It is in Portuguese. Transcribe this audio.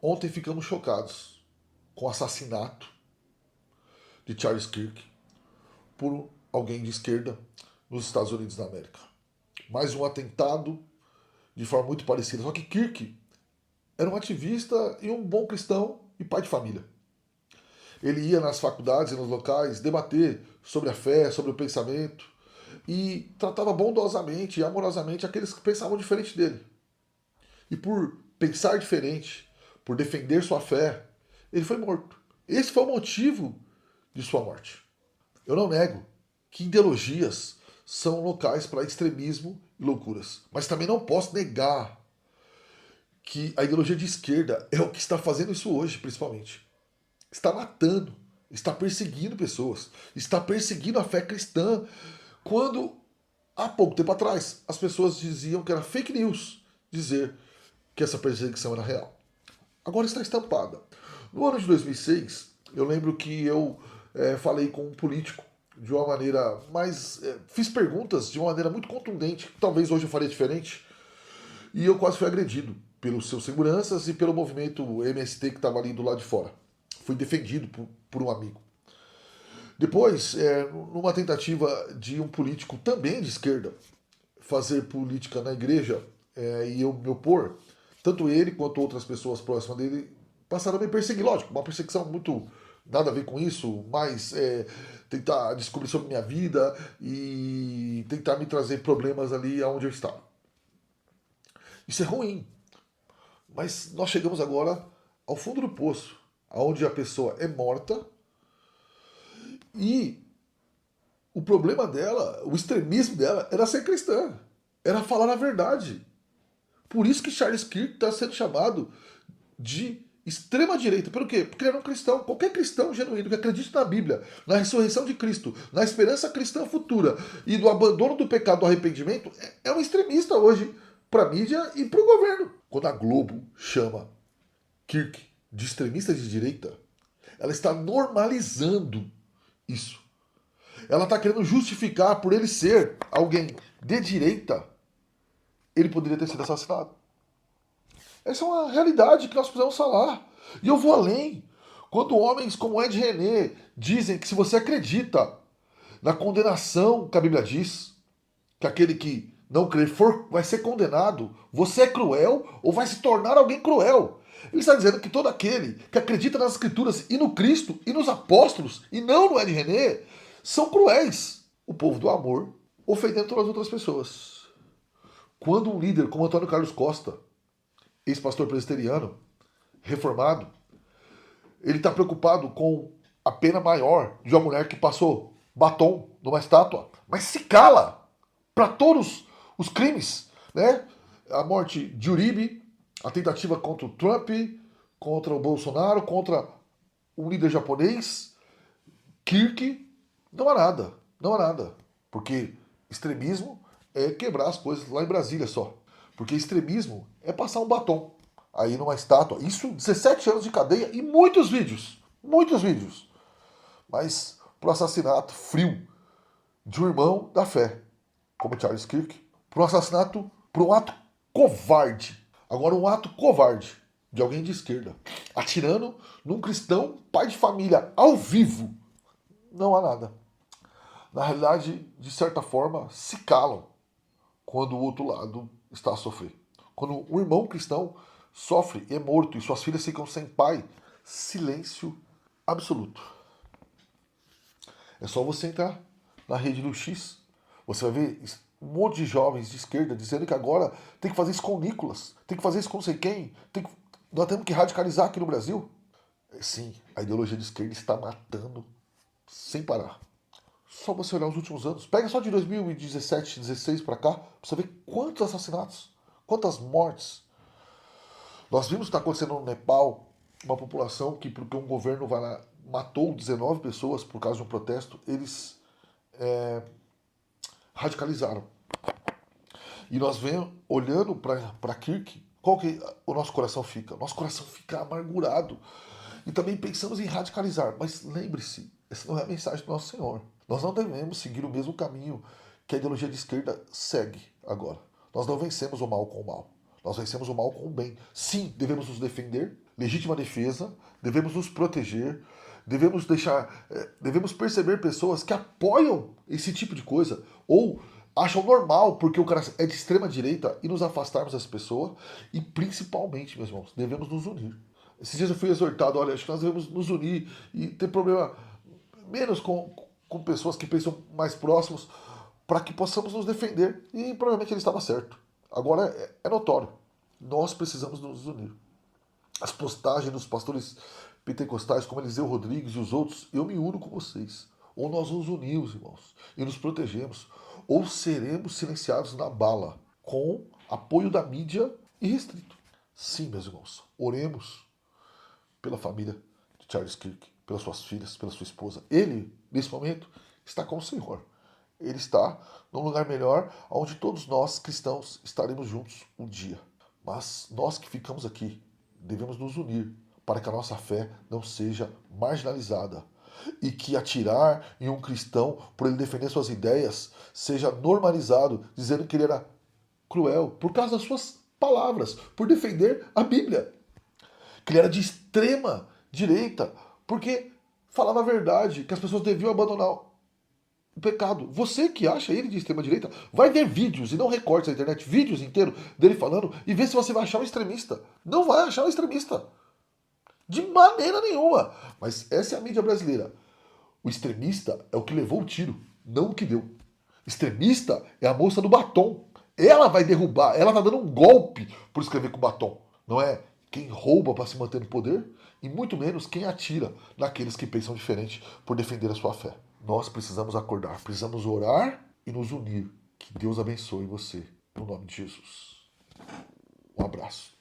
Ontem ficamos chocados com o assassinato de Charles Kirk por alguém de esquerda nos Estados Unidos da América. Mais um atentado de forma muito parecida. Só que Kirk era um ativista e um bom cristão e pai de família. Ele ia nas faculdades e nos locais debater sobre a fé, sobre o pensamento e tratava bondosamente e amorosamente aqueles que pensavam diferente dele. E por pensar diferente, por defender sua fé, ele foi morto. Esse foi o motivo de sua morte. Eu não nego que ideologias são locais para extremismo e loucuras, mas também não posso negar que a ideologia de esquerda é o que está fazendo isso hoje, principalmente. Está matando, está perseguindo pessoas, está perseguindo a fé cristã, quando há pouco tempo atrás as pessoas diziam que era fake news dizer que essa perseguição era real. Agora está estampada. No ano de 2006, eu lembro que eu falei com um político de uma maneira mais. Fiz perguntas de uma maneira muito contundente, talvez hoje eu faria diferente, e eu quase fui agredido pelos seus seguranças e pelo movimento MST que estava ali do lado de fora. Fui defendido por um amigo. Depois, numa tentativa de um político também de esquerda fazer política na igreja e eu me opor, tanto ele quanto outras pessoas próximas dele passaram a me perseguir. Lógico, uma perseguição muito nada a ver com isso, mas tentar descobrir sobre minha vida e tentar me trazer problemas ali aonde eu estava. Isso é ruim, mas nós chegamos agora ao fundo do poço, aonde a pessoa é morta e o problema dela, o extremismo dela era ser cristã, era falar a verdade. Por isso que Charles Kirk está sendo chamado de extrema-direita. Por quê? Porque ele era um cristão. Qualquer cristão genuíno que acredite na Bíblia, na ressurreição de Cristo, na esperança cristã futura e do abandono do pecado, do arrependimento, é um extremista hoje para a mídia e para o governo. Quando a Globo chama Kirk de extremista de direita, ela está normalizando isso. Ela está querendo justificar por ele ser alguém de direita, ele poderia ter sido assassinado. Essa é uma realidade que nós precisamos falar. E eu vou além. Quando homens como Ed René dizem que se você acredita na condenação que a Bíblia diz, que aquele que não crer vai ser condenado, você é cruel ou vai se tornar alguém cruel. Ele está dizendo que todo aquele que acredita nas Escrituras e no Cristo e nos apóstolos e não no Ed René são cruéis. O povo do amor ofendendo todas as outras pessoas. Quando um líder como Antônio Carlos Costa, ex-pastor presbiteriano, reformado, ele está preocupado com a pena maior de uma mulher que passou batom numa estátua, mas se cala para todos os crimes, né? A morte de Uribe, a tentativa contra o Trump, contra o Bolsonaro, contra um líder japonês, Kirk, não há nada, não há nada, porque extremismo é quebrar as coisas lá em Brasília só, porque extremismo é passar um batom aí numa estátua. Isso, 17 anos de cadeia e muitos vídeos. Muitos vídeos. Mas pro assassinato frio de um irmão da fé, como Charles Kirk, pro assassinato, por um ato covarde. Agora, um ato covarde de alguém de esquerda, atirando num cristão, pai de família, ao vivo. Não há nada. Na realidade, de certa forma, se calam quando o outro lado está a sofrer. Quando um irmão cristão sofre, é morto e suas filhas ficam sem pai, silêncio absoluto. É só você entrar na rede do X, você vai ver um monte de jovens de esquerda dizendo que agora tem que fazer isso com o Nicolas, tem que fazer isso com não sei quem, nós temos que radicalizar aqui no Brasil. Sim, a ideologia de esquerda está matando sem parar. Só você olhar os últimos anos. Pega só de 2017, 16 para cá, pra você ver quantos assassinatos, quantas mortes. Nós vimos o que está acontecendo no Nepal, uma população que, porque um governo vai lá, matou 19 pessoas por causa de um protesto, eles radicalizaram. E nós vemos, olhando para Kirk, qual que o nosso coração fica? Nosso coração fica amargurado. E também pensamos em radicalizar. Mas lembre-se, essa não é a mensagem do nosso Senhor. Nós não devemos seguir o mesmo caminho que a ideologia de esquerda segue agora. Nós não vencemos o mal com o mal. Nós vencemos o mal com o bem. Sim, devemos nos defender. legítima defesa, devemos nos proteger, devemos perceber pessoas que apoiam esse tipo de coisa ou acham normal porque o cara é de extrema direita e nos afastarmos dessa pessoa e principalmente, meus irmãos, devemos nos unir. Esses dias eu fui exortado, olha, acho que nós devemos nos unir e ter problema menos com pessoas que pensam mais próximos para que possamos nos defender. E provavelmente ele estava certo. Agora é notório. Nós precisamos nos unir. As postagens dos pastores pentecostais, como Eliseu Rodrigues e os outros, eu me uno com vocês. Ou nós nos unimos, irmãos, e nos protegemos, ou seremos silenciados na bala, com apoio da mídia irrestrito. Sim, meus irmãos, oremos pela família de Charles Kirk, pelas suas filhas, pela sua esposa. Ele, nesse momento, está com o Senhor. Ele está num lugar melhor, onde todos nós cristãos estaremos juntos um dia. Mas nós que ficamos aqui devemos nos unir para que a nossa fé não seja marginalizada e que atirar em um cristão por ele defender suas ideias seja normalizado, dizendo que ele era cruel por causa das suas palavras, por defender a Bíblia, que ele era de extrema direita porque falava a verdade, que as pessoas deviam abandonar o pecado. Você que acha ele de extrema direita, vai ver vídeos e não recortes na internet, vídeos inteiros dele falando e vê se você vai achar um extremista. Não vai achar um extremista. De maneira nenhuma. Mas essa é a mídia brasileira. O extremista é o que levou o tiro, não o que deu. Extremista é a moça do batom. Ela vai derrubar, ela tá dando um golpe por escrever com batom. Não é quem rouba para se manter no poder e muito menos quem atira naqueles que pensam diferente por defender a sua fé. Nós precisamos acordar, precisamos orar e nos unir. Que Deus abençoe você. No nome de Jesus. Um abraço.